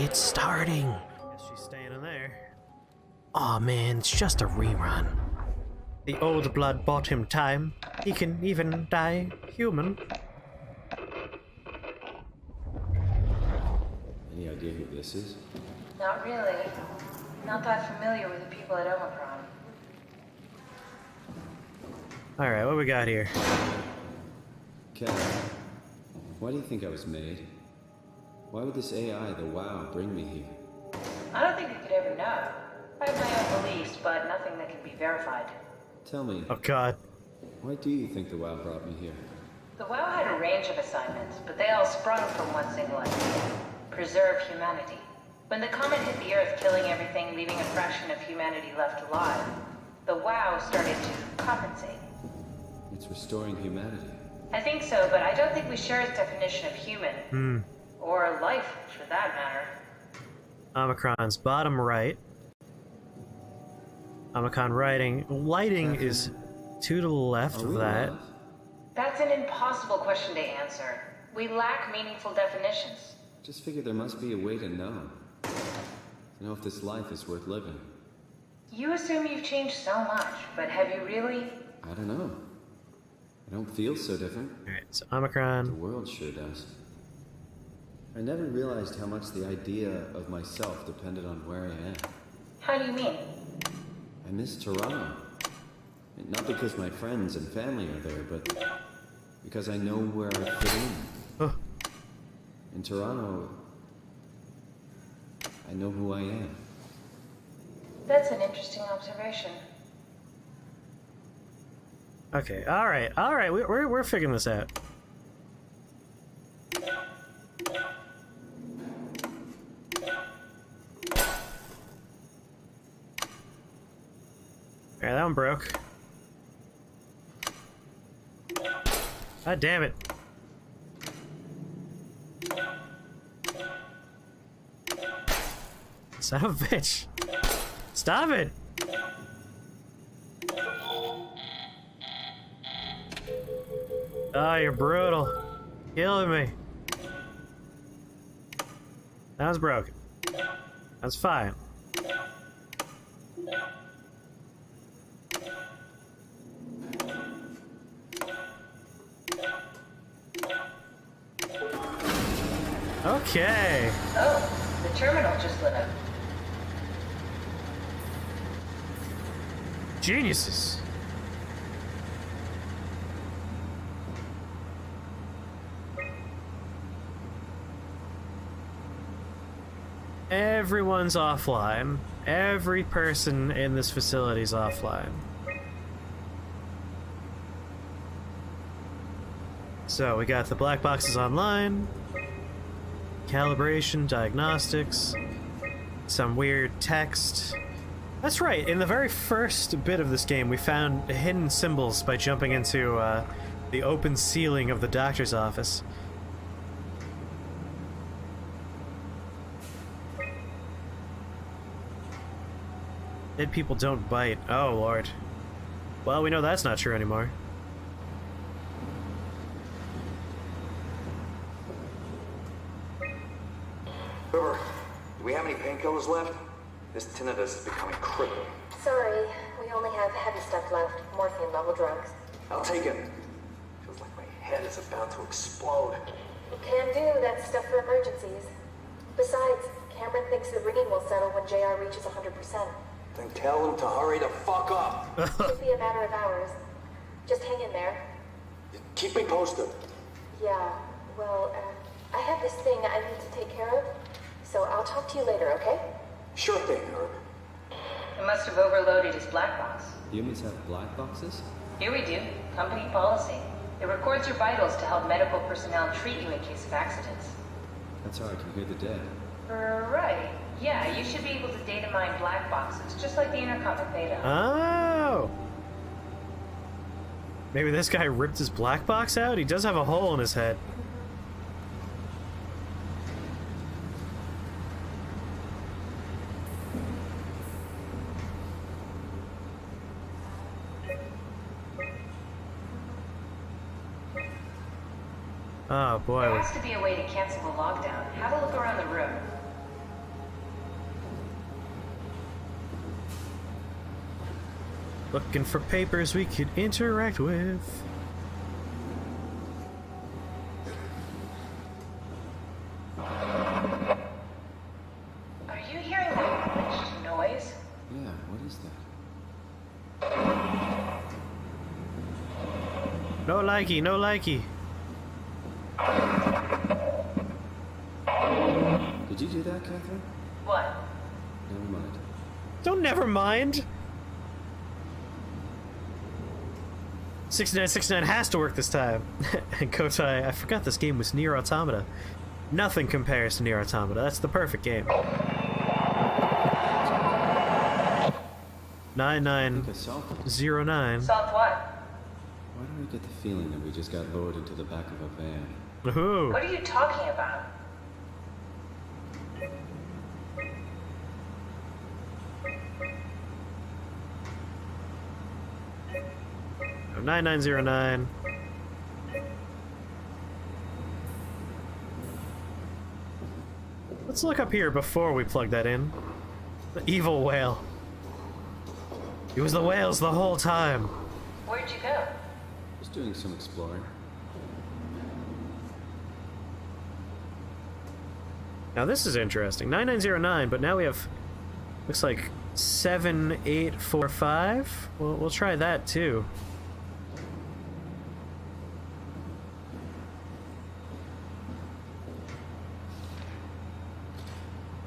It's starting. Guess she's staying in there. Aw man, it's just a rerun. The old blood bought him time. He can even die human. Any idea who this is? Not really. Not that familiar with the people at Omicron. Alright, what we got here? Kevid, why do you think I was made? Why would this AI, the WoW, bring me here? I don't think we could ever know. I have my own beliefs, but nothing that can be verified. Tell me, Oh god. why do you think the WoW brought me here? The WoW had a range of assignments, but they all sprung from one single idea. Preserve humanity. When the comet hit the Earth, killing everything, leaving a fraction of humanity left alive, the WoW started to compensate. It's restoring humanity. I think so, but I don't think we share its definition of human. Or life, for that matter. Omicron's bottom right. Omicron lighting is to the left of that. alive? That's an impossible question to answer. We lack meaningful definitions. Just figured there must be a way to know. To know if this life is worth living. You assume you've changed so much, but have you really? I don't know. I don't feel so different. Alright, so The Omicron. world sure does. I never realized how much the idea of myself depended on where I am. How do you mean? I miss Toronto. And not because my friends and family are there, but because I know where I fit in. Oh, In Toronto, I know who I am. That's an interesting observation. okay, alright, we're figuring this out. Alright, that one broke. God damn it. Son of a bitch. Stop it! Oh, you're brutal. Killing me. That was broken. That's fine. Okay. Oh, the terminal just lit up. Geniuses. Everyone's offline. Every person in this facility is offline. So we got the black boxes online, calibration, diagnostics, some weird text. That's right, in the very first bit of this game we found hidden symbols by jumping into the open ceiling of the doctor's office. Dead people don't bite. Oh, Lord. Well, we know that's not true anymore. River, do we have any painkillers left? This tinnitus is becoming crippling. Sorry, we only have heavy stuff left. Morphine level drugs. I'll take it. Feels like my head is about to explode. Can do, that's stuff for emergencies. Besides, Cameron thinks the ringing will settle when JR reaches 100%. Then tell him to hurry the fuck up. Should be a matter of hours. Just hang in there. Keep me posted. Yeah, well, I have this thing I need to take care of, so I'll talk to you later, okay? Sure thing, Herb. It must have overloaded his black box. Humans have black boxes? Here we do. Company policy. It records your vitals to help medical personnel treat you in case of accidents. That's how I can hear the dead. Right. Yeah, you should be able to data mine black boxes, just like the intercom at Theta. Oh! Maybe this guy ripped his black box out? He does have a hole in his head. Oh boy. There has to be a way to cancel the lockdown. Have a look around the room. Looking for papers we could interact with. Are you hearing that glitched noise? Yeah, what is that? No likey, no likey. Did you do that, Catherine? What? Never mind. Don't never mind. 6969 has to work this time. And Kotai, I forgot this game was Nier Automata. Nothing compares to Nier Automata. That's the perfect game. 9909. Solved what? Why do I get the feeling that we just got lowered into the back of a van? Ooh. What are you talking about? Oh, 9909. Let's look up here before we plug that in. The evil whale. It was the whales the whole time. Where'd you go? Just doing some exploring. Now this is interesting. 9909, but now we have, looks like 7845. We'll try that too.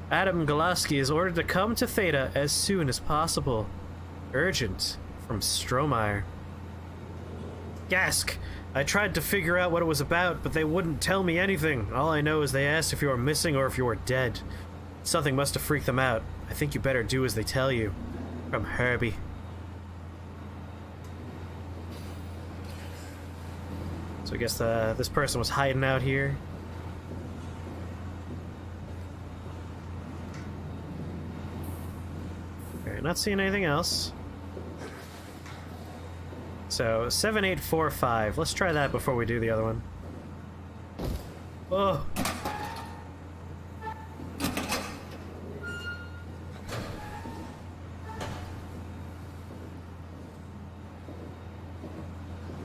Adam Golaski is ordered to come to Theta as soon as possible. Urgent. From Strohmeyer. Gask! I tried to figure out what it was about, but they wouldn't tell me anything. All I know is they asked if you were missing or if you were dead. Something must have freaked them out. I think you better do as they tell you. From Herbie. So I guess this person was hiding out here. Alright, not seeing anything else. So, 7845. Let's try that before we do the other one. Oh!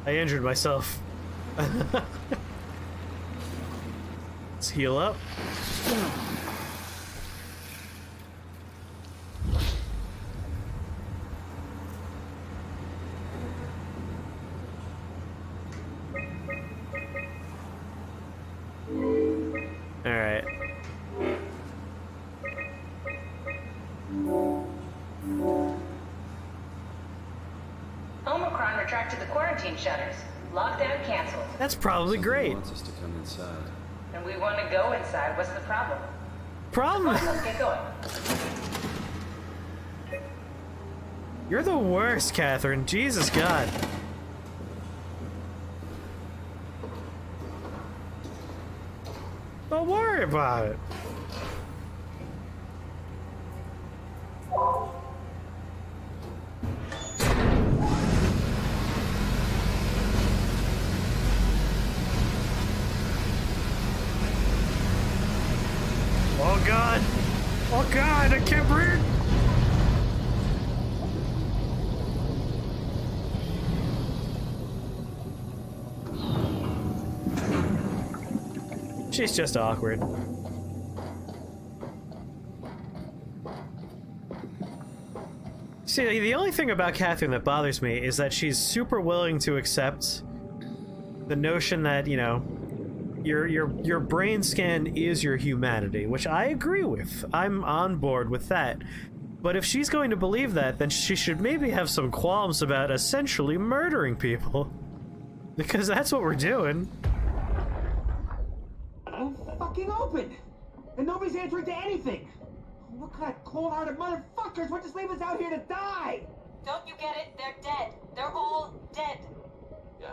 I injured myself. Let's heal up. Alright. Omicron retracted the quarantine shutters. Lockdown canceled. That's probably Something great. wants us to come inside. And we want to go inside. What's the problem? Problem? Let's get going. You're the worst, Catherine. Jesus God. Don't worry about it. Oh God! Oh God! I can't breathe! She's just awkward. See, the only thing about Catherine that bothers me is that she's super willing to accept the notion that, you know, your brain scan is your humanity, which I agree with. I'm on board with that. But if she's going to believe that, then she should maybe have some qualms about essentially murdering people. Because that's what we're doing. Won't fucking open! And nobody's answering to anything! What kind of cold-hearted motherfuckers would just leave us out here to die? Don't you get it? They're dead. They're all dead. Yeah.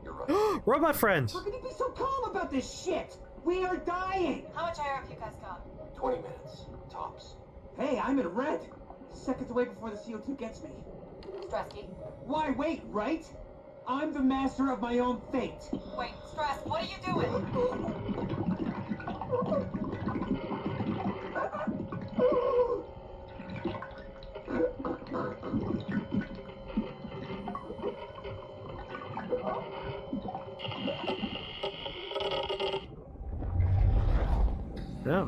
You're right. Robot friends. How can you be so calm about this shit? We are dying! How much higher have you guys got? 20 minutes. Tops. Hey, I'm in red. Seconds away before the CO2 gets me. Stresky. Why wait, right? I'm the master of my own fate. Wait, Stress, what are you doing?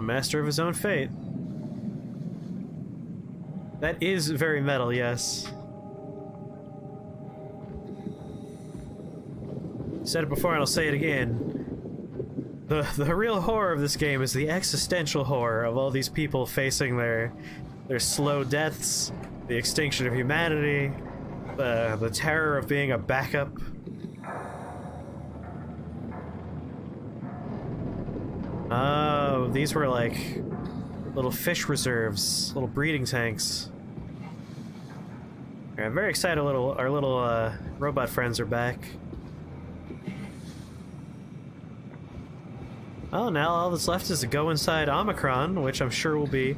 master of his own fate. That is very metal, yes. Said it before and I'll say it again. The real horror of this game is the existential horror of all these people facing their slow deaths, the extinction of humanity, the terror of being a backup. Oh, these were like little fish reserves, little breeding tanks. Alright, I'm very excited our little robot friends are back. Oh, now all that's left is to go inside Omicron, which I'm sure will be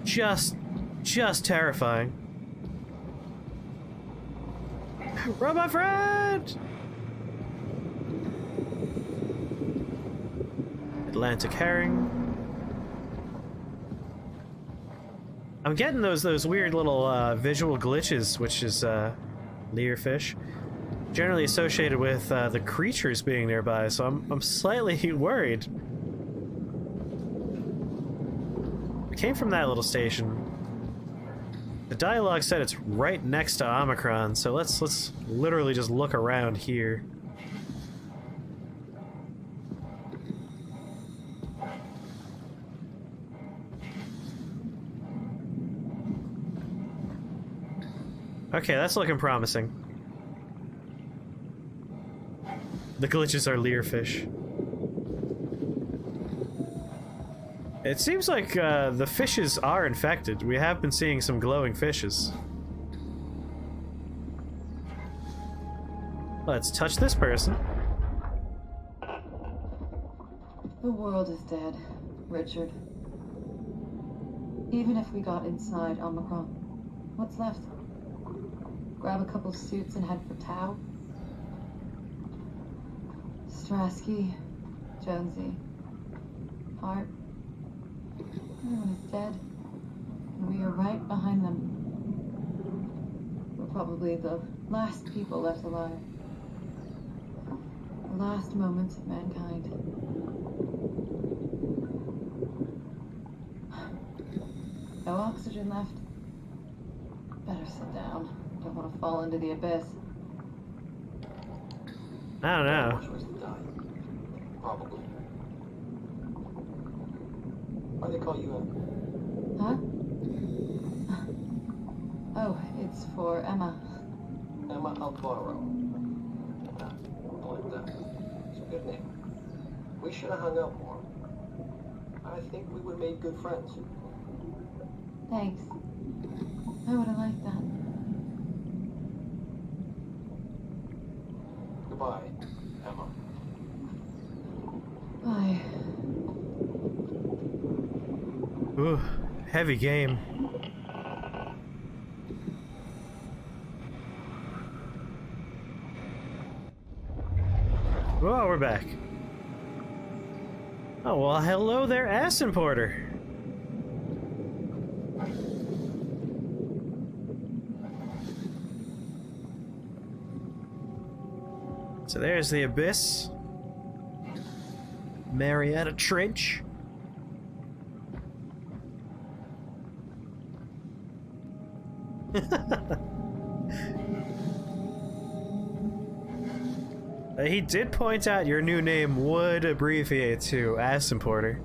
just terrifying. Robot friend! Atlantic herring. I'm getting those weird little visual glitches, which is leerfish, generally associated with the creatures being nearby, so I'm slightly worried. We came from that little station. The dialogue said it's right next to Omicron, so let's literally just look around here. Okay, that's looking promising. The glitches are leerfish. It seems like the fishes are infected. We have been seeing some glowing fishes. Let's touch this person. The world is dead, Richard. Even if we got inside Omicron, what's left? Grab a couple suits and head for Tau? Strasky, Jonesy, Hart. Everyone is dead, and we are right behind them. We're probably the last people left alive. The last moments of mankind. No oxygen left. Better sit down. Don't want to fall into the abyss. I don't know. Probably. Why do they call you in? Huh? Oh, it's for Emma. Emma Alvaro. I like that. It's a good name. We should have hung out more. I think we would have made good friends. Thanks. I would have liked that. Goodbye, Emma. Bye. Ooh, heavy game. Oh, we're back. Oh, well, hello there, ass importer. So there's the abyss. Marietta Trench. He did point out your new name would abbreviate to ass importer.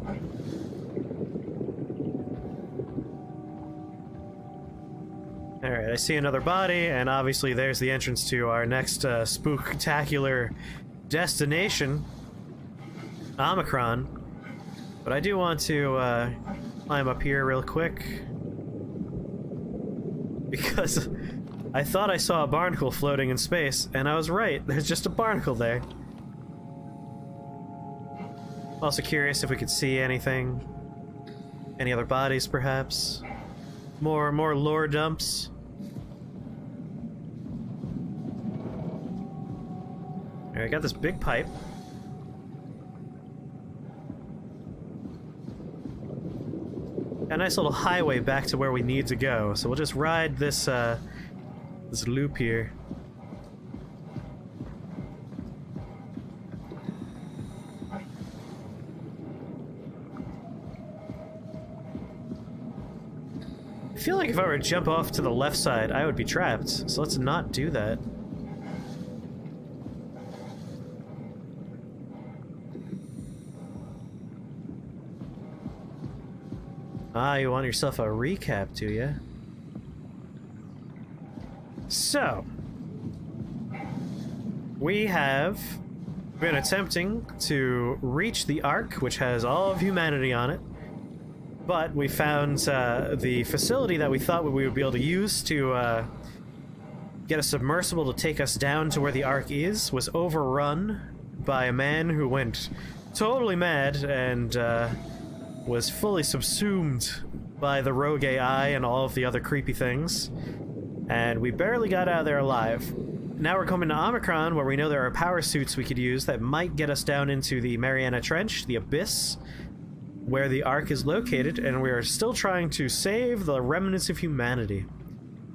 Alright, I see another body, and obviously there's the entrance to our next spooktacular destination, Omicron. But I do want to climb up here real quick, because I thought I saw a barnacle floating in space, and I was right. There's just a barnacle there. Also curious if we could see anything. Any other bodies, perhaps? More lore dumps. Alright, I got this big pipe. A nice little highway back to where we need to go, so we'll just ride this this loop here. feel like if I were to jump off to the left side, I would be trapped. So let's not do that. Ah, you want yourself a recap, do you? So, we have been attempting to reach the Ark, which has all of humanity on it, but we found the facility that we thought we would be able to use to get a submersible to take us down to where the Ark is was overrun by a man who went totally mad and was fully subsumed by the rogue AI and all of the other creepy things, and we barely got out of there alive. Now we're coming to Omicron, where we know there are power suits we could use that might get us down into the Mariana Trench, the Abyss, where the Ark is located, and we are still trying to save the remnants of humanity.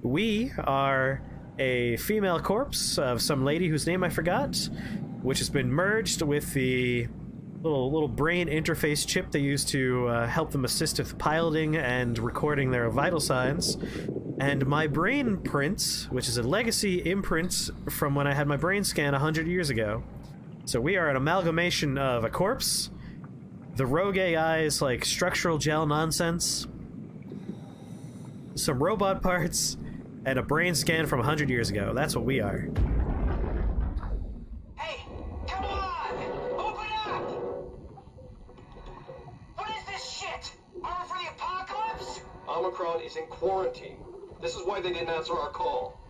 We are a female corpse of some lady whose name I forgot, which has been merged with the little brain interface chip they use to help them assist with piloting and recording their vital signs. And my brain print, which is a legacy imprint from when I had my brain scan 100 years ago. So we are an amalgamation of a corpse, the rogue AI's like structural gel nonsense, some robot parts, and a brain scan from 100 years ago. That's what we are. Hey, come on! Open up! What is this shit? Armor for the apocalypse? Omicron is in quarantine. This is why they didn't answer our call.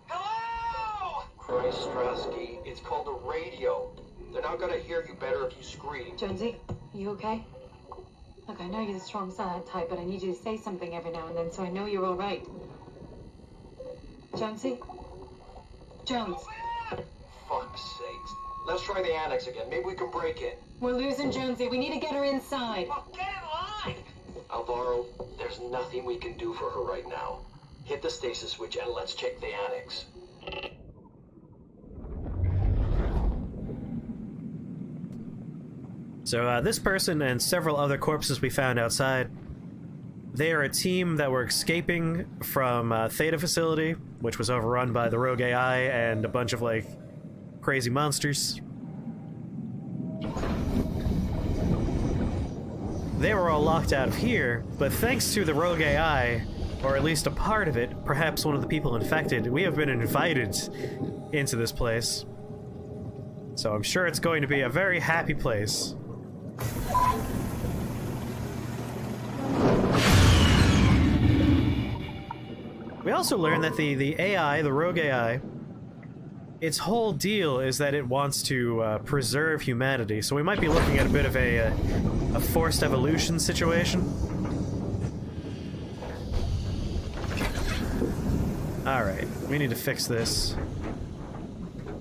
Hello? Christ, Strasky, it's called a radio. They're not gonna hear you better if you scream. Jonesy, you okay? Look, I know you're the strong silent type, but I need you to say something every now and then so I know you're all right. Jonesy? Jones, Fuck's sakes. Let's try the annex again. Maybe we can break in. we're losing Jonesy. We need to get her inside. Well, get in line! Alvaro, there's nothing we can do for her right now. Hit the stasis switch and let's check the annex. So this person and several other corpses we found outside, they are a team that were escaping from Theta facility, which was overrun by the rogue AI and a bunch of like crazy monsters. They were all locked out of here, but thanks to the rogue AI, or at least a part of it, perhaps one of the people infected, we have been invited into this place. So I'm sure it's going to be a very happy place. We also learned that the AI, the rogue AI, its whole deal is that it wants to preserve humanity, so we might be looking at a bit of a forced evolution situation. Alright, we need to fix this.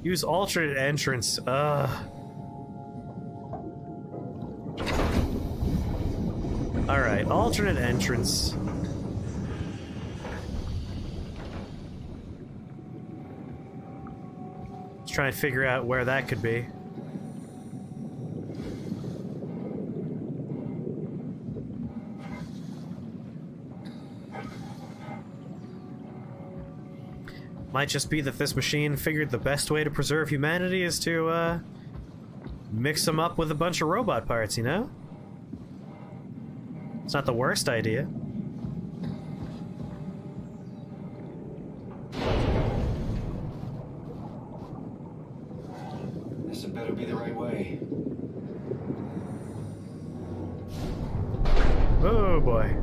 Use alternate entrance. Alright, alternate entrance. Let's try and figure out where that could be. Might just be that this machine figured the best way to preserve humanity is to, mix them up with a bunch of robot parts, you know? It's not the worst idea. This had better be the right way. Oh boy.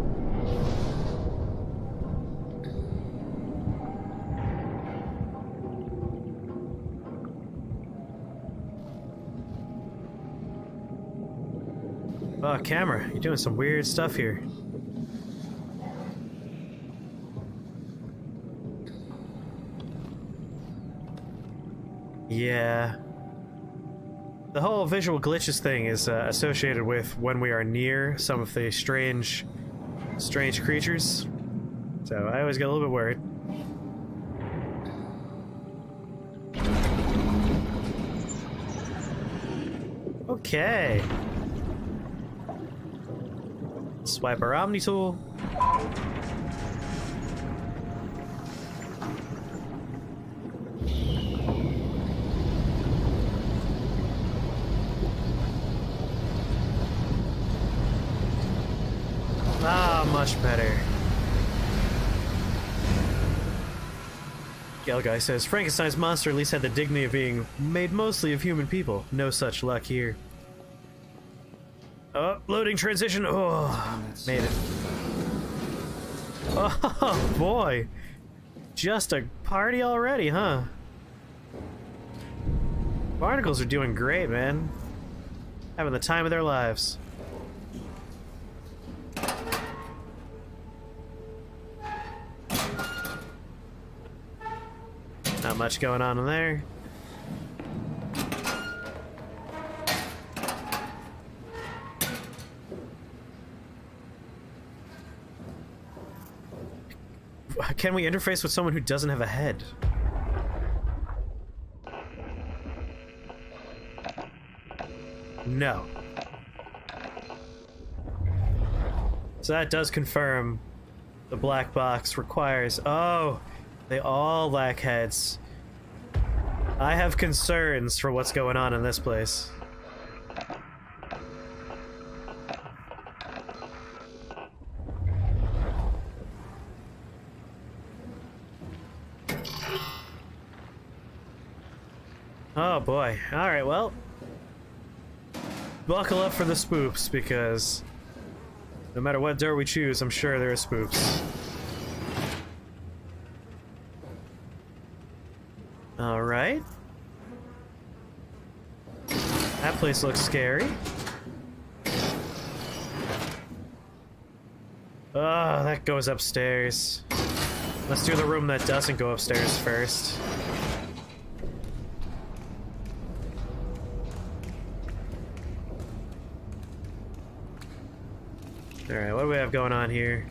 Oh, camera, you're doing some weird stuff here. Yeah. The whole visual glitches thing is associated with when we are near some of the strange creatures. So I always get a little bit worried. Okay. Swipe our Omni tool. much better. Gale Guy says, Frankenstein's monster at least had the dignity of being made mostly of human people. No such luck here. Oh, loading transition. Oh, made it. Oh, boy. Just a party already, huh? Barnacles are doing great, man. Having the time of their lives. Not much going on in there. Can we interface with someone who doesn't have a head? No. So that does confirm the black box requires... Oh, they all lack heads. I have concerns for what's going on in this place. Oh boy. Alright, well. Buckle up for the spoops, because no matter what door we choose, I'm sure there are spoops. Alright. That place looks scary. Oh, that goes upstairs. Let's do the room that doesn't go upstairs first. Alright, what do we have going on here?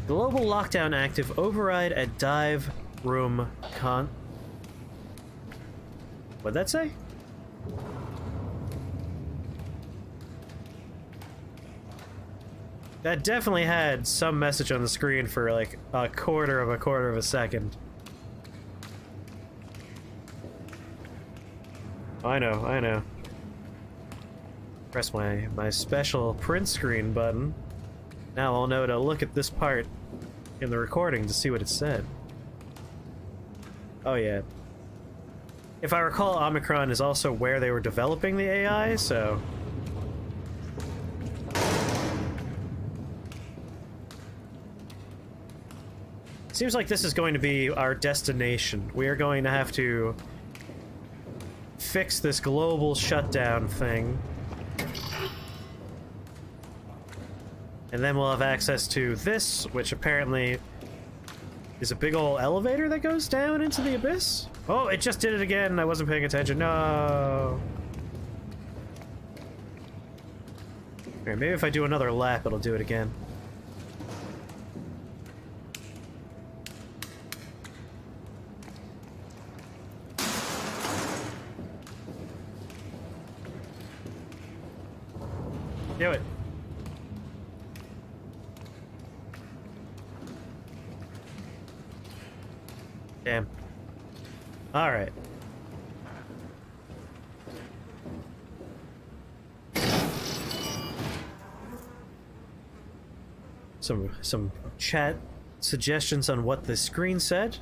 Global lockdown active. Override at dive room con... What'd that say? That definitely had some message on the screen for like a quarter of a second. I know. Press my special print screen button. Now I'll know to look at this part in the recording to see what it said. Oh yeah. If I recall, Omicron is also where they were developing the AI, so... Seems like this is going to be our destination. We are going to have to fix this global shutdown thing. And then we'll have access to this, which apparently is a big ol' elevator that goes down into the abyss. Oh, it just did it again. I wasn't paying attention. No. Alright, maybe if I do another lap, it'll do it again. Do it. Damn. Alright. Some chat suggestions on what the screen said.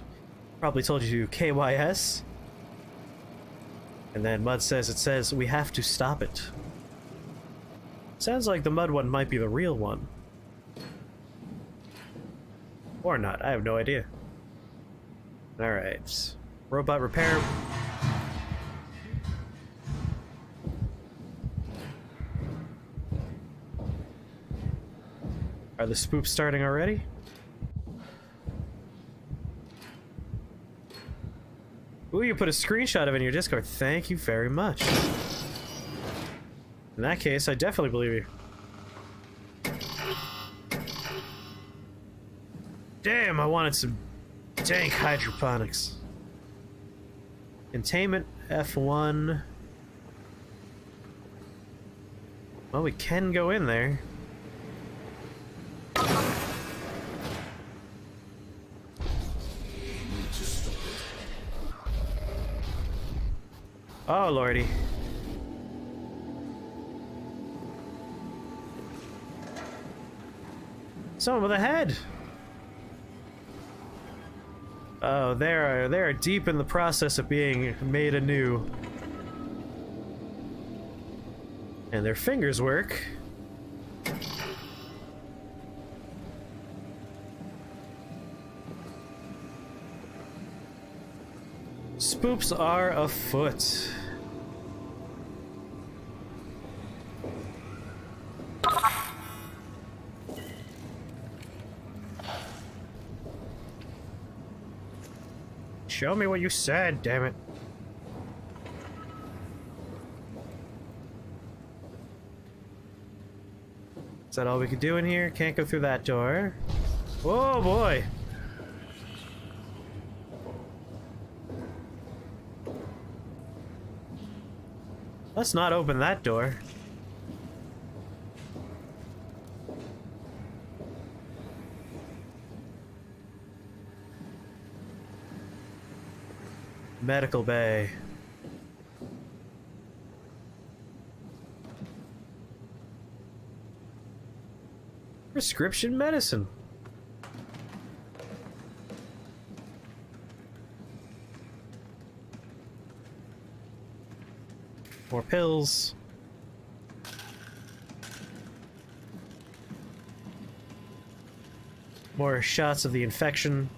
Probably told you to KYS. And then Mud says, it says, we have to stop it. Sounds like the Mud one might be the real one. Or not, I have no idea. Alright. Robot repair. Are the spoops starting already? Ooh, you put a screenshot of it in your Discord. Thank you very much. In that case, I definitely believe you. Damn, I wanted some dank hydroponics. Containment F1. Well, we can go in there. Oh, lordy. Someone with a head. Oh, they're deep in the process of being made anew. And their fingers work. Spoops are afoot. Show me what you said, damn it. Is that all we could do in here? Can't go through that door. Oh boy! Let's not open that door. Medical bay. Prescription medicine. More pills. More shots of the infection.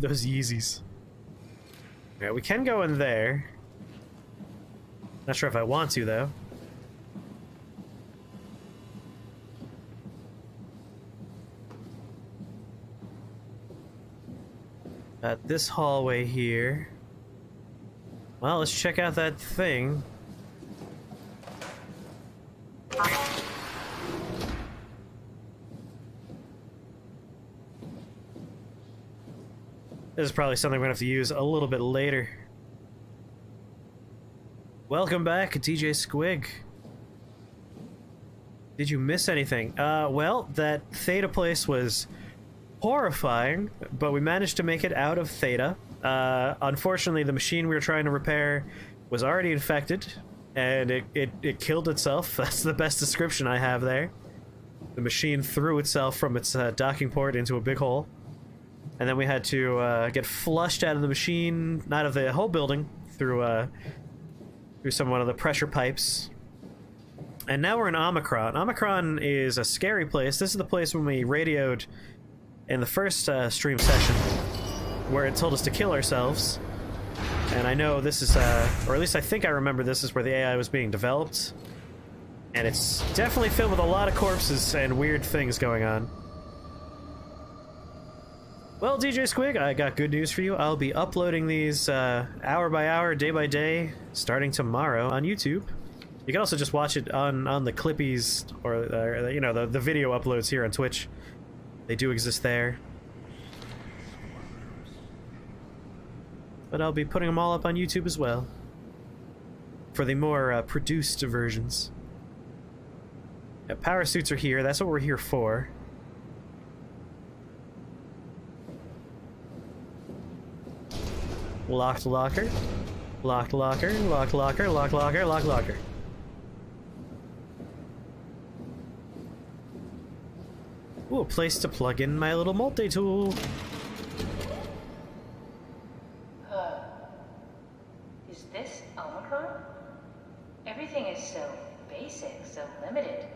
Those Yeezys. Yeah, we can go in there. Not sure if I want to, though. At this hallway here. Well, let's check out that thing. This is probably something we're gonna have to use a little bit later. Welcome back, DJ Squig. Did you miss anything? Well, that Theta place was horrifying, but we managed to make it out of Theta. Unfortunately, the machine we were trying to repair was already infected, and it killed itself. That's the best description I have there. The machine threw itself from its docking port into a big hole. And then we had to get flushed out of the machine, out of the whole building, through one of the pressure pipes. And now we're in Omicron. Omicron is a scary place. This is the place when we radioed in the first stream session, where it told us to kill ourselves. And I know this is, or at least I think I remember this is where the AI was being developed. And it's definitely filled with a lot of corpses and weird things going on. Well, DJ Squig, I got good news for you. I'll be uploading these hour by hour, day by day, starting tomorrow on YouTube. You can also just watch it on the Clippies, or you know, the video uploads here on Twitch. They do exist there. But I'll be putting them all up on YouTube as well, for the more produced versions. Yeah, power suits are here. That's what we're here for. Locked locker. Locked locker. Locked locker. Locked locker. Locked locker. Ooh, a place to plug in my little multi-tool. Is this Omicron? Everything is so basic, so limited.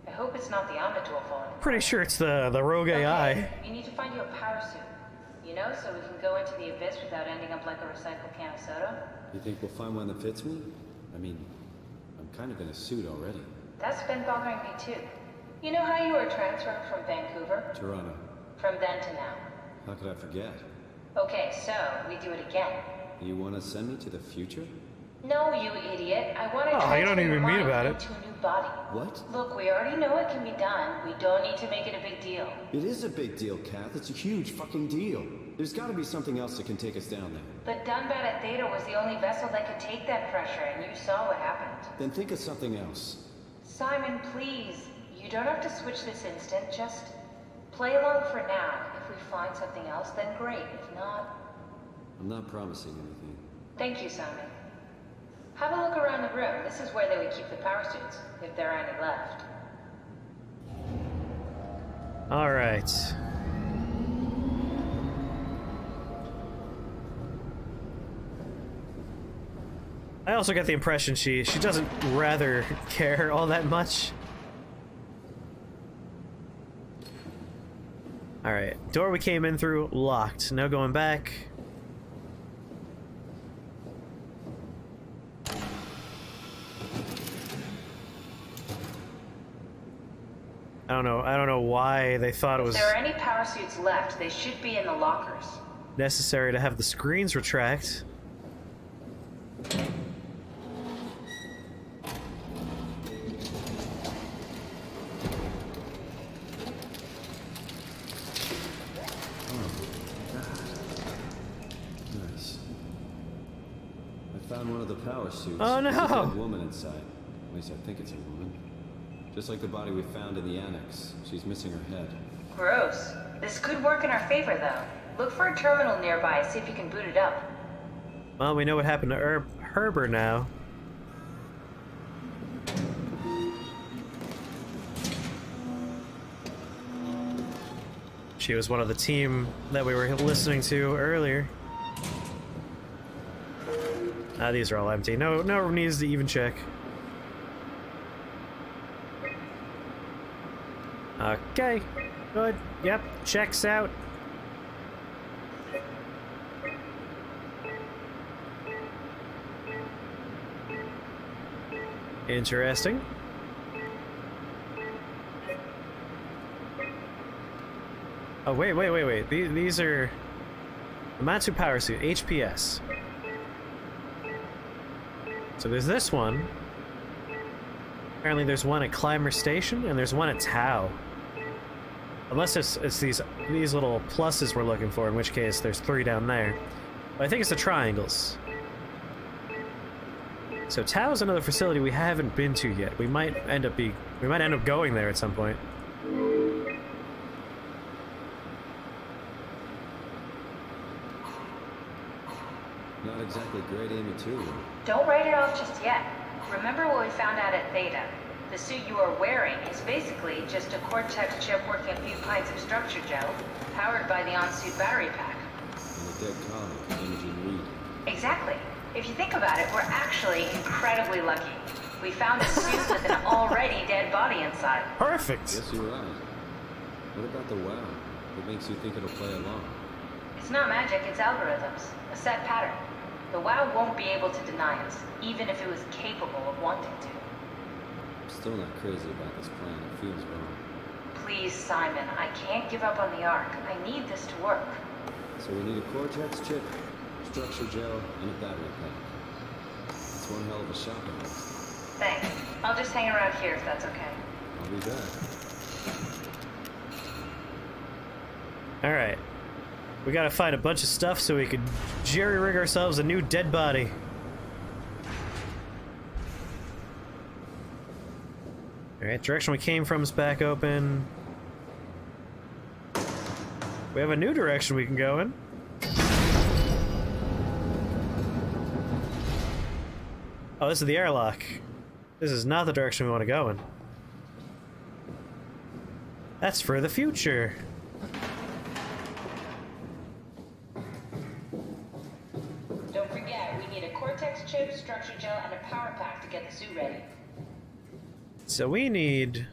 I hope it's not the Omnitool falling. Pretty sure it's the rogue AI. Okay, you need to find you a power suit. You know, so we can go into the abyss without ending up like a recycled can of soda. You think we'll find one that fits me? I mean, I'm kind of in a suit already. That's been bothering me too. You know how you were transferred from Vancouver? Toronto. From then to now. How could I forget? Okay, so we do it again. You want to send me to the future? No, you idiot. I want to Oh, you don't transfer even your mean mind about it. into a new body. What? Look, we already know it can be done. We don't need to make it a big deal. It is a big deal, Kath. It's a huge fucking deal. There's got to be something else that can take us down there. But Dunbat at Theta was the only vessel that could take that pressure, and you saw what happened. Then think of something else. Simon, please. You don't have to switch this instant. Just play along for now. If we find something else, then great. If not... I'm not promising anything. Thank you, Simon. Have a look around the room. This is where they would keep the power suits, if there are any left. All right. I also get the impression she doesn't rather care all that much. Alright, door we came in through, locked. No going back. I don't know why they thought it was If there are any power suits left, they should be in the lockers. necessary to have the screens retract. Nice. I found one of the power suits. Oh, no! There's a dead woman inside. At least I think it's a woman. Just like the body we found in the annex. She's missing her head. Gross. This could work in our favor, though. Look for a terminal nearby, see if you can boot it up. Well, we know what happened to Herber now. She was one of the team that we were listening to earlier. Ah, these are all empty. No needs to even check. Okay, good. Yep, checks out. Interesting. Oh, wait. These are... Matsu Power Suit, HPS. So there's this one. Apparently there's one at Climber Station, and there's one at Tau. Unless it's these little pluses we're looking for, in which case there's 3 down there. But I think it's the triangles. So Tau is another facility we haven't been to yet. We might end up going there at some point. Not exactly grade A material. Don't write it off just yet. Remember what we found out at Theta? The suit you are wearing is basically just a Cortex chip working a few pints of structure gel, powered by the on-suit battery pack. And a dead colleague, Imogen Reed. Exactly. If you think about it, we're actually incredibly lucky. We found a suit with an already dead body inside. Perfect! Guess you're right. What about the WoW? What makes you think it'll play along? It's not magic, it's algorithms. A set pattern. The WoW won't be able to deny us, even if it was capable of wanting to. I'm still not crazy about this plan. It feels wrong. Please, Simon, I can't give up on the Ark. I need this to work. So we need a Cortex chip, structure gel, and a battery pack. It's one hell of a shopping list. Thanks. I'll just hang around here if that's okay. I'll be back. Alright. We gotta find a bunch of stuff so we could jerry-rig ourselves a new dead body. Alright, direction we came from is back open. We have a new direction we can go in. Oh, this is the airlock. This is not the direction we want to go in. That's for the future. Don't forget, we need a Cortex chip, structure gel, and a power pack to get the suit ready. So we need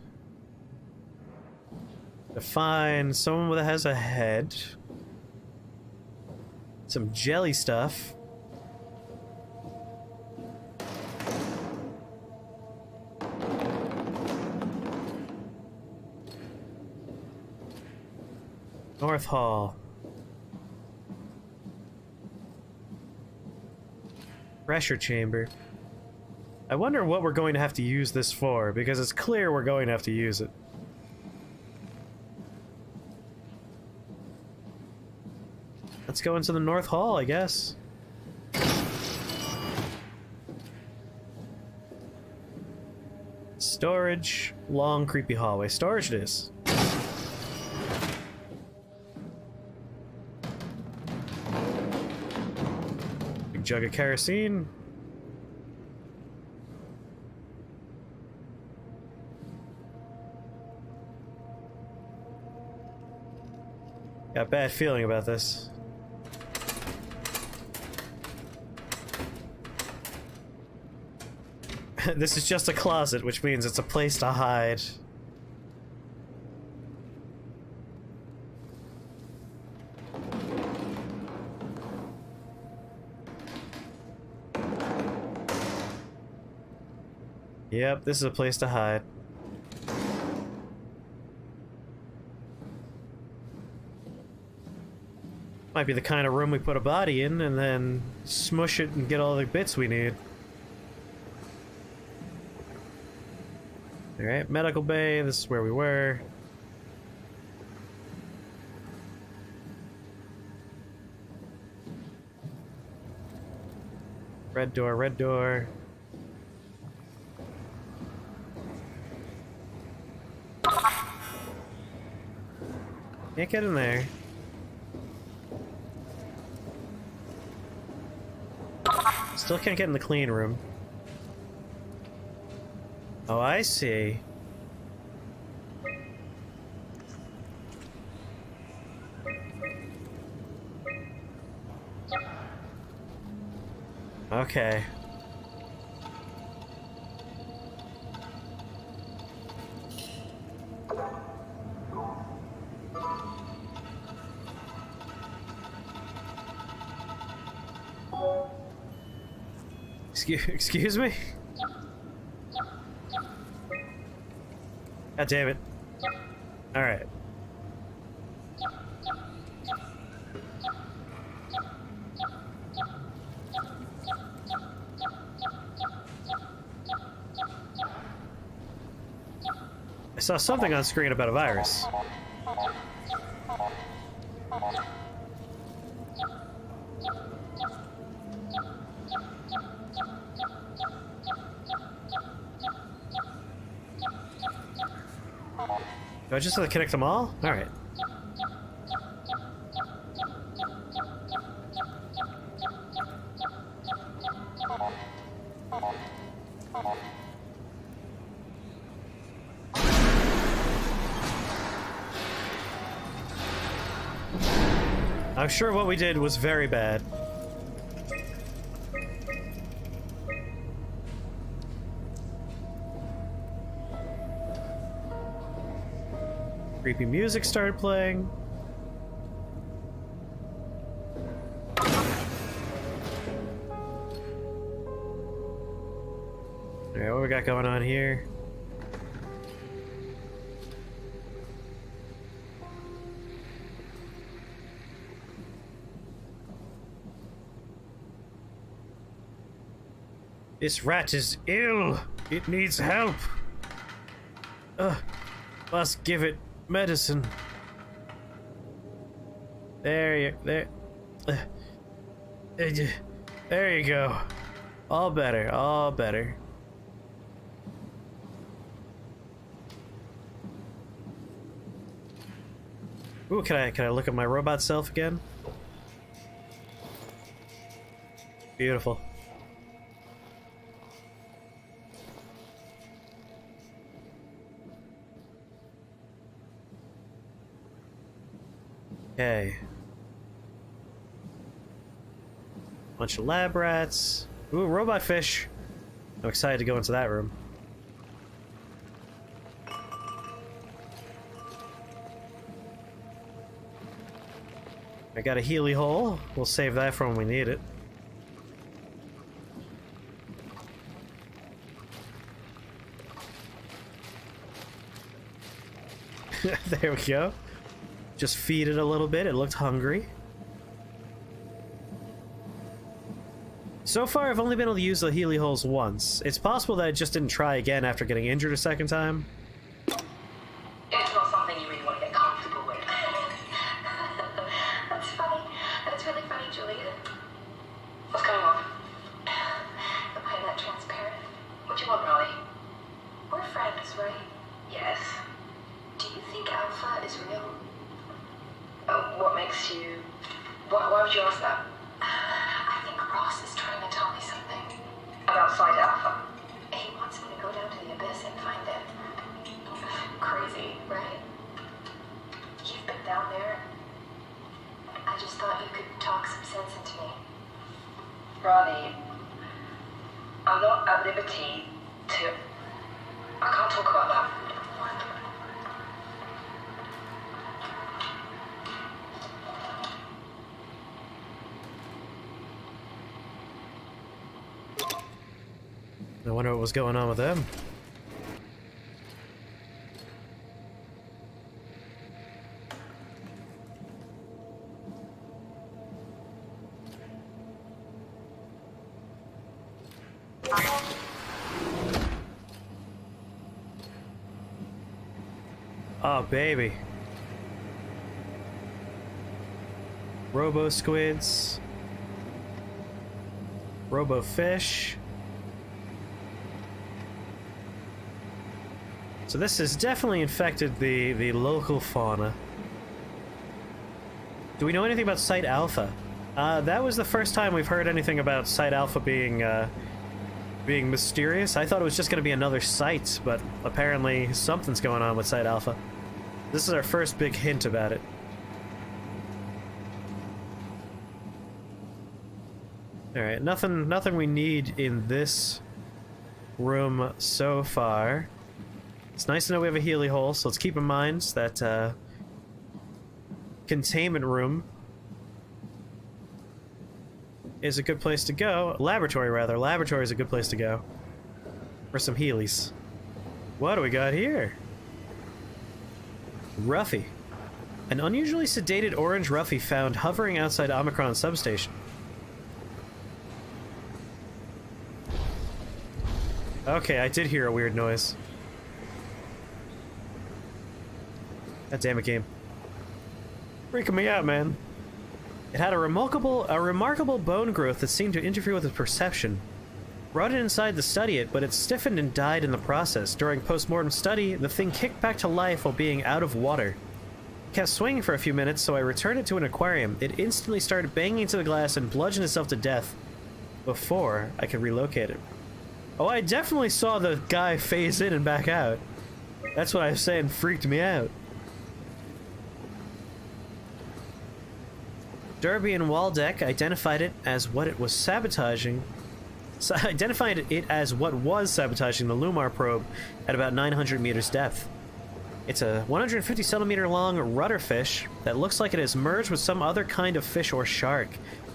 to find someone that has a head, some jelly stuff, North Hall, pressure chamber. I wonder what we're going to have to use this for, because it's clear we're going to have to use it. Let's go into the North Hall, I guess. Storage, long, creepy hallway. Storage it is. Big jug of kerosene. Got a bad feeling about this. This is just a closet, which means it's a place to hide. Yep, this is a place to hide. Might be the kind of room we put a body in and then smush it and get all the bits we need. Alright, medical bay, this is where we were. Red door, red door. Can't get in there. Still can't get in the clean room. Oh, I see. Okay. Excuse me? God damn it. Alright. I saw something on screen about a virus. Do I just have to connect them all? Alright. I'm sure what we did was very bad. Creepy music started playing. Alright, what we got going on here? This rat is ill. It needs help. Must give it medicine. There you go. All better, all better. Ooh, can I look at my robot self again? Beautiful. Okay. Bunch of lab rats. Ooh, robot fish. I'm excited to go into that room. I got a Healy hole. We'll save that for when we need it. There we go. Just feed it a little bit. It looked hungry. So far, I've only been able to use the Healy holes once. It's possible that I just didn't try again after getting injured a second time. It's not something you really want to get comfortable with. That's funny. That's really funny, Julie. What's going on? Am I that transparent? What do you want, Riley? We're friends, right? Yes. Do you think Alpha is real? What makes you... Why would you ask that? I think Ross is trying to tell me something. About Side Alpha? He wants me to go down to the abyss and find it. Crazy, right? You've been down there. I just thought you could talk some sense into me. Ronnie, I'm not at liberty to... I can't talk about that. I wonder what was going on with them. Oh, baby. Robo squids. Robo fish. So this has definitely infected the local fauna. Do we know anything about Site Alpha? That was the first time we've heard anything about Site Alpha being mysterious. I thought it was just going to be another site, but apparently something's going on with Site Alpha. This is our first big hint about it. Alright, nothing we need in this room so far. It's nice to know we have a Healy hole, so let's keep in mind that containment room is a good place to go. Laboratory, rather. Laboratory is a good place to go for some Heelys. What do we got here? Ruffy. An unusually sedated orange Ruffy found hovering outside Omicron substation. Okay, I did hear a weird noise. God damn it, game. Freaking me out, man. It had a remarkable bone growth that seemed to interfere with its perception. Brought it inside to study it, but it stiffened and died in the process. During post-mortem study, the thing kicked back to life while being out of water. It kept swinging for a few minutes, so I returned it to an aquarium. It instantly started banging into the glass and bludgeoned itself to death before I could relocate it. Oh, I definitely saw the guy phase in and back out. That's what I was saying, freaked me out. Derby and Waldeck identified it as what it was sabotaging. Identified it as what was sabotaging the Lumar probe at about 900 meters depth. It's a 150 centimeter long rudder fish that looks like it has merged with some other kind of fish or shark.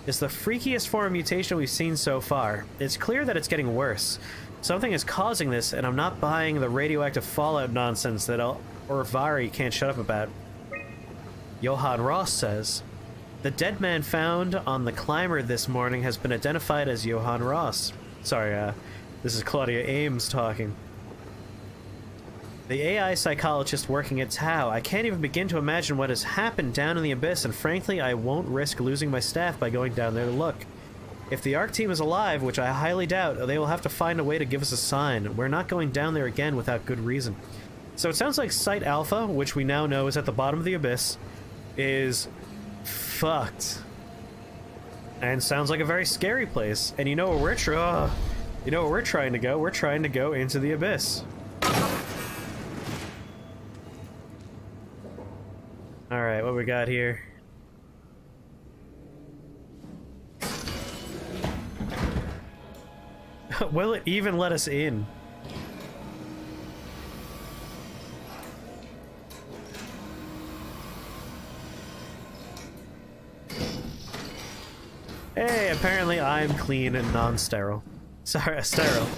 It's the freakiest form of mutation we've seen so far. It's clear that it's getting worse. Something is causing this, and I'm not buying the radioactive fallout nonsense that Orvari can't shut up about. Johann Ross says, the dead man found on the climber this morning has been identified as Johann Ross. Sorry, this is Claudia Ames talking. The AI psychologist working at Tau. I can't even begin to imagine what has happened down in the abyss, and frankly, I won't risk losing my staff by going down there to look. If the ARC team is alive, which I highly doubt, they will have to find a way to give us a sign. We're not going down there again without good reason. So it sounds like Site Alpha, which we now know is at the bottom of the abyss, is fucked. And sounds like a very scary place. And you know where we're trying to go? We're trying to go into the abyss. Alright, what we got here? Will it even let us in? Hey, apparently I'm clean and non-sterile. Sorry, sterile.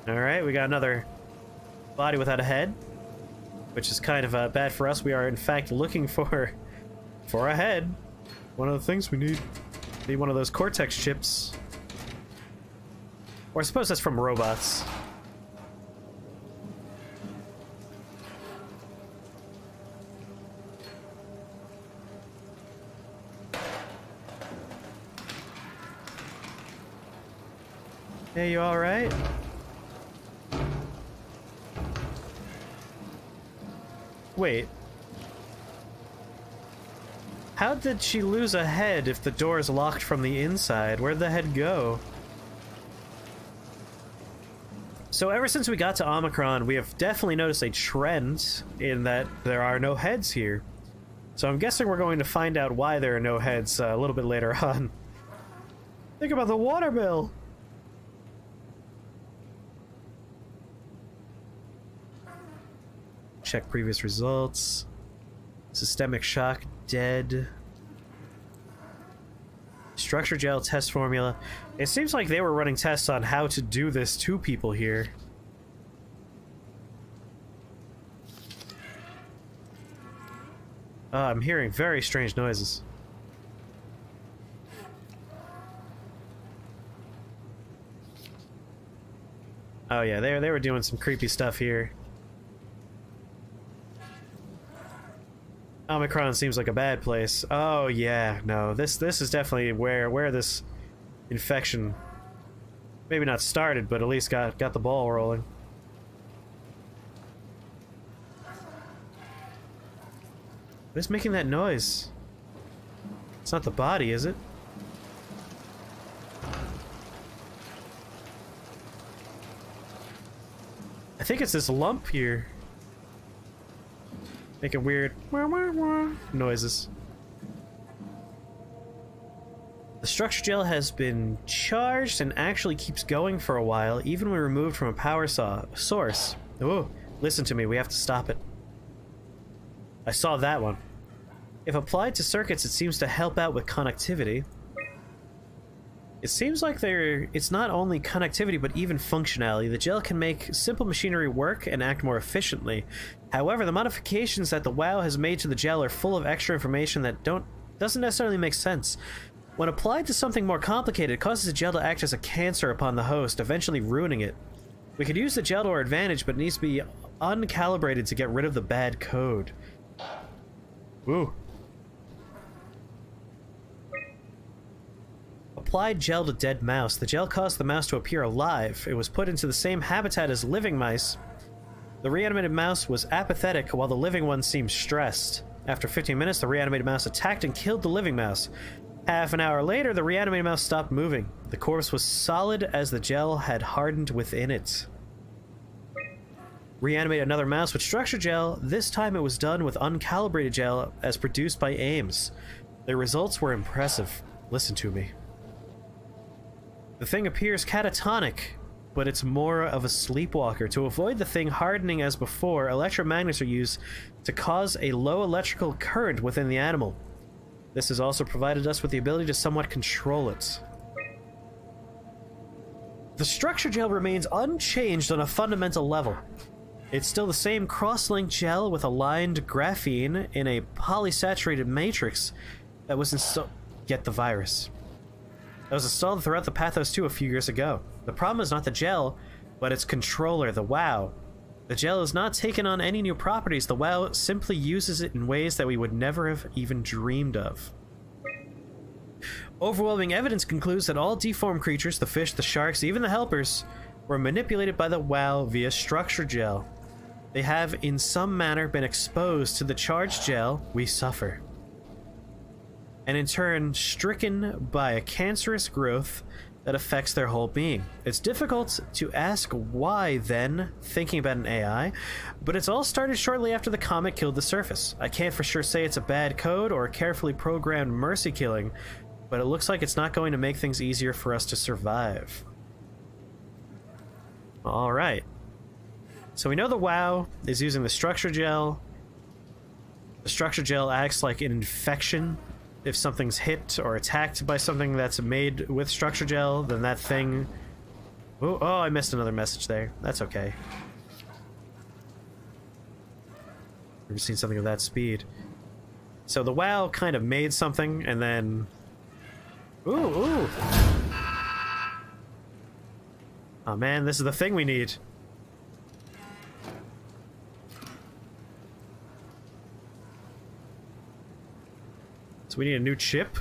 Alright, we got another body without a head, which is kind of bad for us. We are, in fact, looking for a head. One of the things we need. Need one of those Cortex chips. Or I suppose that's from robots. Hey, you alright? Wait. How did she lose a head if the door is locked from the inside? Where'd the head go? So ever since we got to Omicron, we have definitely noticed a trend in that there are no heads here. So I'm guessing we're going to find out why there are no heads a little bit later on. Think about the water bill! Check previous results. Systemic shock, dead. Structure gel test formula. It seems like they were running tests on how to do this to people here. I'm hearing very strange noises. Oh yeah, they were doing some creepy stuff here. Omicron seems like a bad place. Oh yeah, no, this is definitely where this infection maybe not started, but at least got the ball rolling. What is making that noise? It's not the body, is it? I think it's this lump here. Making weird wah, wah, wah noises. The structure gel has been charged and actually keeps going for a while, even when removed from a power source. Oh, listen to me, we have to stop it. I saw that one. If applied to circuits, it seems to help out with connectivity. It seems like it's not only connectivity, but even functionality. The gel can make simple machinery work and act more efficiently. However, the modifications that the WoW has made to the gel are full of extra information that doesn't necessarily make sense. When applied to something more complicated, it causes the gel to act as a cancer upon the host, eventually ruining it. We could use the gel to our advantage, but it needs to be uncalibrated to get rid of the bad code. Woo. Applied gel to dead mouse. The gel caused the mouse to appear alive. It was put into the same habitat as living mice. The reanimated mouse was apathetic, while the living one seemed stressed. After 15 minutes, the reanimated mouse attacked and killed the living mouse. Half an hour later, the reanimated mouse stopped moving. The corpse was solid as the gel had hardened within it. Reanimate another mouse with structure gel. This time it was done with uncalibrated gel as produced by Ames. The results were impressive. Listen to me. The thing appears catatonic, but it's more of a sleepwalker. To avoid the thing hardening as before, electromagnets are used to cause a low electrical current within the animal. This has also provided us with the ability to somewhat control it. The structure gel remains unchanged on a fundamental level. It's still the same cross-linked gel with aligned graphene in a polysaturated matrix that was installed. Get the virus. That was installed throughout the Pathos 2 a few years ago. The problem is not the gel, but its controller, the WoW. The gel has not taken on any new properties. The WoW simply uses it in ways that we would never have even dreamed of. Overwhelming evidence concludes that all deformed creatures, the fish, the sharks, even the helpers, were manipulated by the WoW via structure gel. They have in some manner been exposed to the charged gel we suffer, and in turn stricken by a cancerous growth that affects their whole being. It's difficult to ask why then, thinking about an AI, but it's all started shortly after the comet killed the surface. I can't for sure say it's a bad code or a carefully programmed mercy killing, but it looks like it's not going to make things easier for us to survive. Alright. So we know the WoW is using the structure gel. The structure gel acts like an infection. If something's hit or attacked by something that's made with structure gel, then that thing... Oh, I missed another message there. That's okay. Never seen something of that speed. So the WoW kind of made something, and then... Ooh! Oh man, this is the thing we need. So we need a new chip.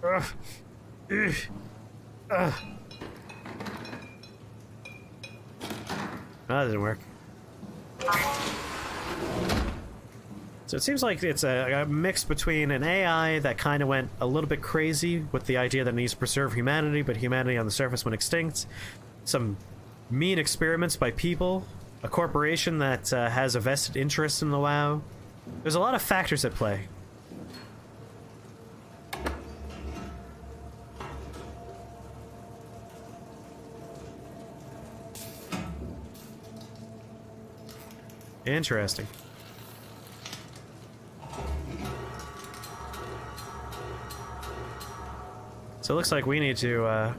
Ugh. Ugh. Ugh. Oh, that didn't work. So it seems like it's a mix between an AI that kind of went a little bit crazy with the idea that it needs to preserve humanity, but humanity on the surface went extinct. Some mean experiments by people a corporation that has a vested interest in the WoW. There's a lot of factors at play. Interesting. So it looks like we need to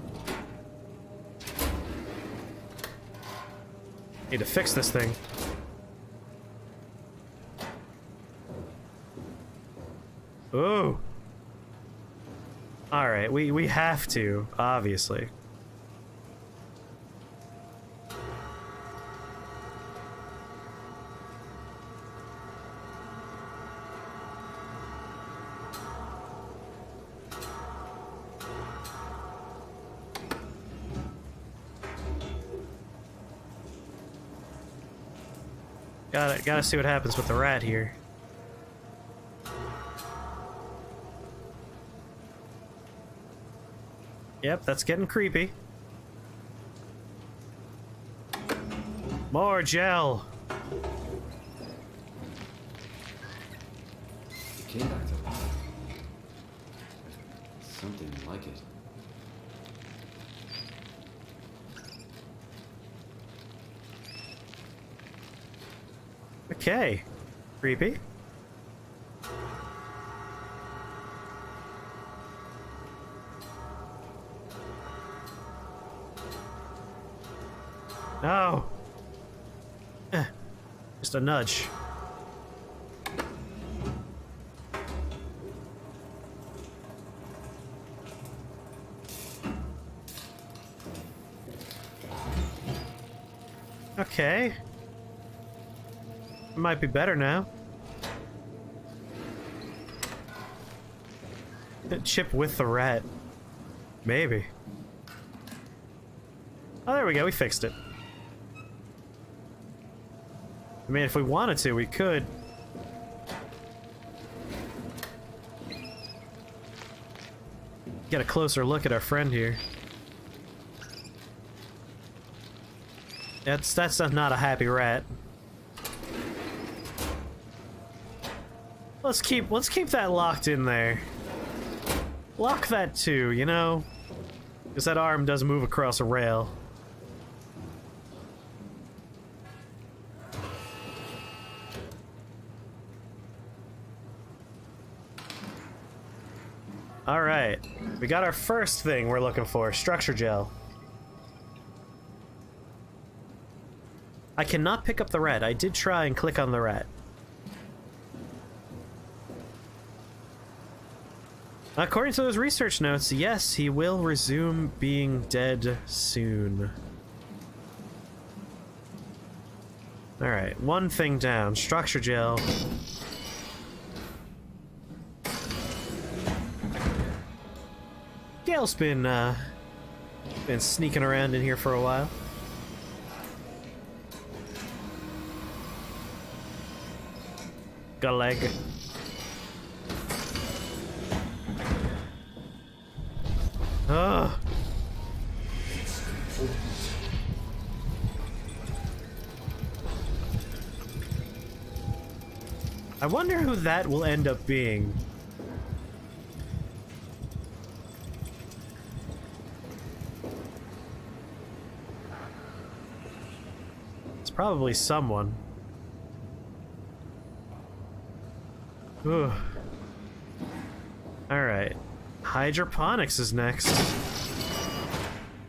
fix this thing. Ooh. All right, we have to, obviously. Gotta see what happens with the rat here. Yep, that's getting creepy. More gel. It came back to life. Something like it. Okay. Creepy. No. Just a nudge. Okay. It might be better now. Chip with the rat. Maybe. Oh, there we go. We fixed it. I mean, if we wanted to, we could. Get a closer look at our friend here. That's not a happy rat. Let's keep that locked in there. Lock that too, you know? Because that arm does move across a rail. Alright, we got our first thing we're looking for, structure gel. I cannot pick up the rat. I did try and click on the rat. According to those research notes, yes, he will resume being dead soon. Alright, one thing down. Structure gel. Gail's been sneaking around in here for a while. Got a leg. Ugh. I wonder who that will end up being. It's probably someone. Ugh. Alright. Hydroponics is next.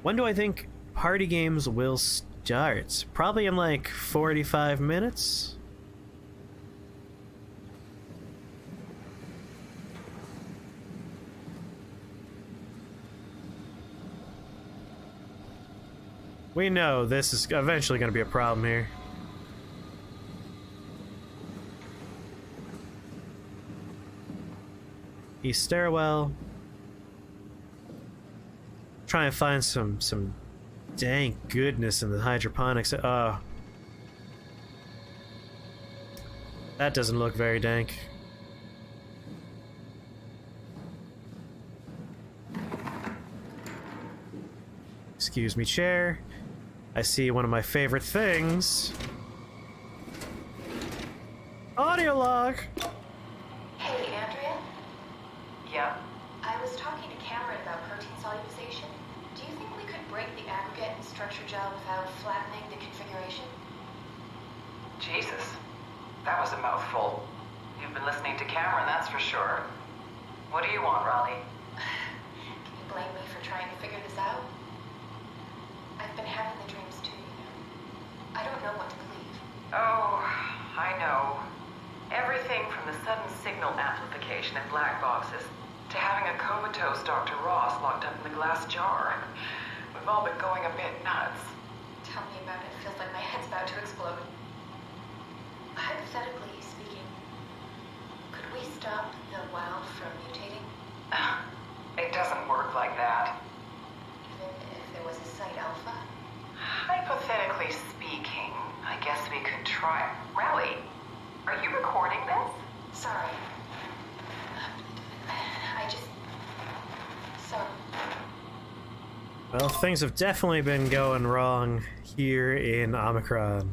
When do I think party games will start? Probably in like 45 minutes? We know this is eventually going to be a problem here. East stairwell. Try and find some dank goodness in the hydroponics. That doesn't look very dank. Excuse me, chair. I see one of my favorite things. Audio log! Hey, Andrea? Yeah? I was talking to Cameron about protein solubilization. Do you think we could break the aggregate and structure gel without flattening the configuration? Jesus. That was a mouthful. You've been listening to Cameron, that's for sure. What do you want, Raleigh? Can you blame me for trying to figure this out? I've been having the dreams too, you know. I don't know what to believe. Oh, I know. Everything from the sudden signal amplification in black boxes to having a comatose Dr. Ross locked up in the glass jar. We've all been going a bit nuts. Tell me about it. Feels like my head's about to explode. Hypothetically speaking, could we stop the WoW from mutating? It doesn't work like that. Even if there was a Site Alpha? Hypothetically speaking, I guess we could try. Raleigh, are you recording this? Sorry. I just... Sorry. Well, things have definitely been going wrong here in Omicron.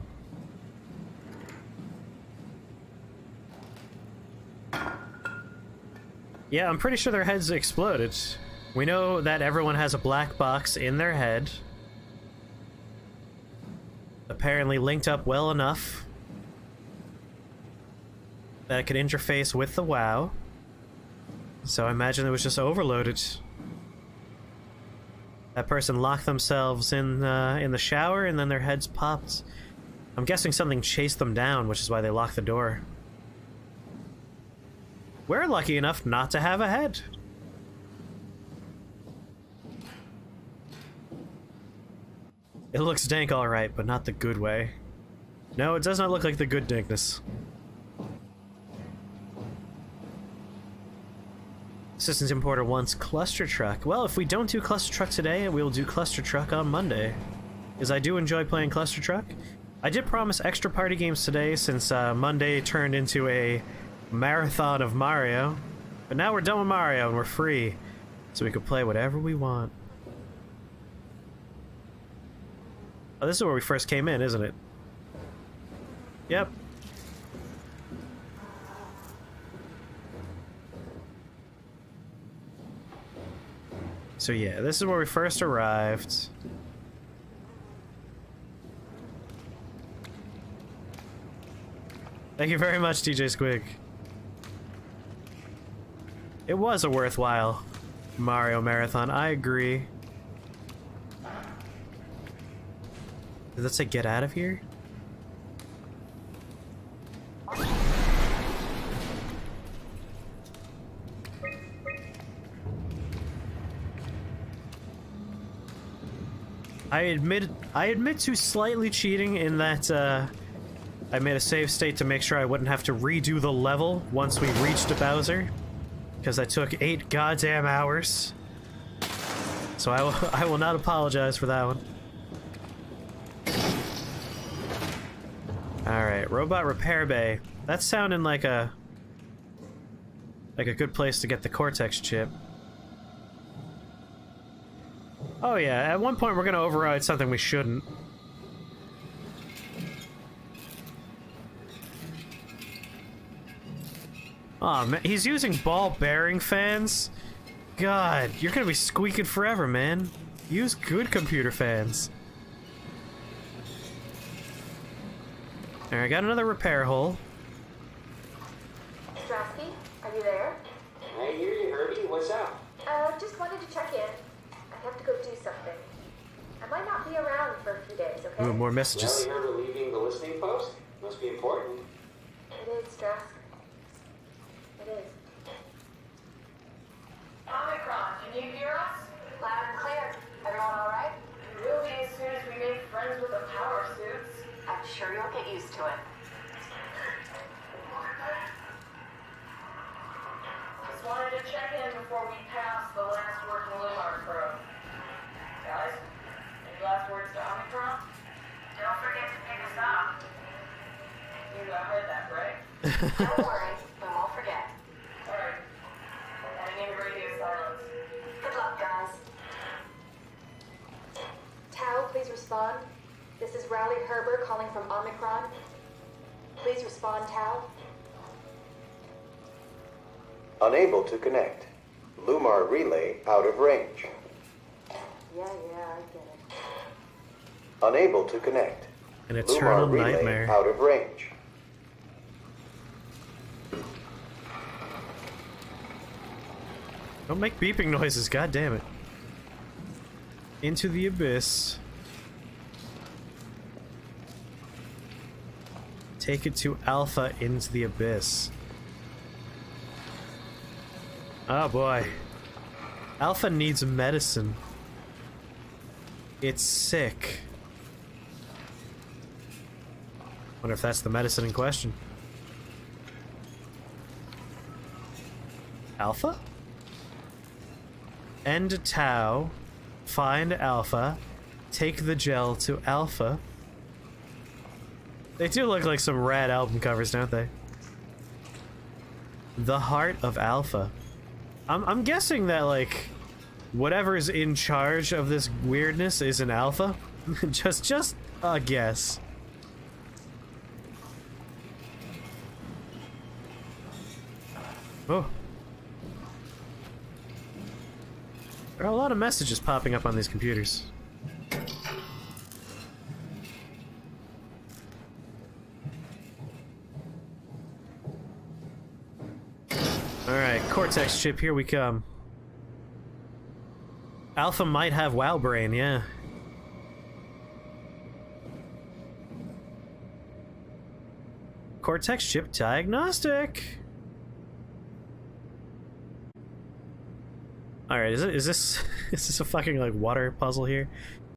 Yeah, I'm pretty sure their heads exploded. We know that everyone has a black box in their head. Apparently linked up well enough that it could interface with the WoW. So I imagine it was just overloaded. That person locked themselves in the shower and then their heads popped. I'm guessing something chased them down, which is why they locked the door. We're lucky enough not to have a head. It looks dank alright, but not the good way. No, it does not look like the good dankness. Systems Importer wants Cluster Truck. Well, if we don't do Cluster Truck today, we'll do Cluster Truck on Monday. Because I do enjoy playing Cluster Truck. I did promise extra party games today since Monday turned into a marathon of Mario. But now we're done with Mario and we're free. So we can play whatever we want. Oh, this is where we first came in, isn't it? Yep. So yeah, this is where we first arrived. Thank you very much, DJ Squig. It was a worthwhile Mario marathon, I agree. Did that say get out of here? I admit to slightly cheating in that I made a save state to make sure I wouldn't have to redo the level once we reached a Bowser, because that took 8 goddamn hours. So I will not apologize for that one. Alright, Robot Repair Bay. That's sounding like a good place to get the Cortex chip. Oh yeah, at one point we're gonna override something we shouldn't. Aw, man, he's using ball bearing fans? God, you're gonna be squeaking forever, man. Use good computer fans. Alright, I got another repair hole. Strasky, are you there? I hear you, Herbie. What's up? Just wanted to check in. I have to go do something. I might not be around for a few days, okay? Ooh, more messages. Well, you heard we're leaving the listening post? Must be important. It is, Strask. It is. Omicron, can you hear us? Loud and clear. Everyone all right? We will be as soon as we make friends with the power suits. I'm sure you'll get used to it. Just wanted to check in before we pass the last working Limar probe. Guys, any last words to Omicron? Don't forget to pick us up. You heard that, right? Don't worry, we won't forget. Alright. Heading into radio silence. Good luck, guys. Tau, please respond. This is Rowley Herber calling from Omicron. Please respond, Tau. Unable to connect. Lumar relay out of range. Yeah, I get it. Unable to connect. An eternal Lumar relay nightmare. out of range. Don't make beeping noises, god damn it. Into the abyss. Take it to Alpha into the abyss. Oh boy. Alpha needs medicine. It's sick. Wonder if that's the medicine in question. Alpha? End Tau. Find Alpha. Take the gel to Alpha. They do look like some rad album covers, don't they? The Heart of Alpha. I'm guessing that, like, whatever's in charge of this weirdness is an Alpha. just a guess. Oh. There are a lot of messages popping up on these computers. Alright, Cortex chip, here we come. Alpha might have WoW brain, yeah. Cortex chip diagnostic. Alright, is this is this a fucking like water puzzle here?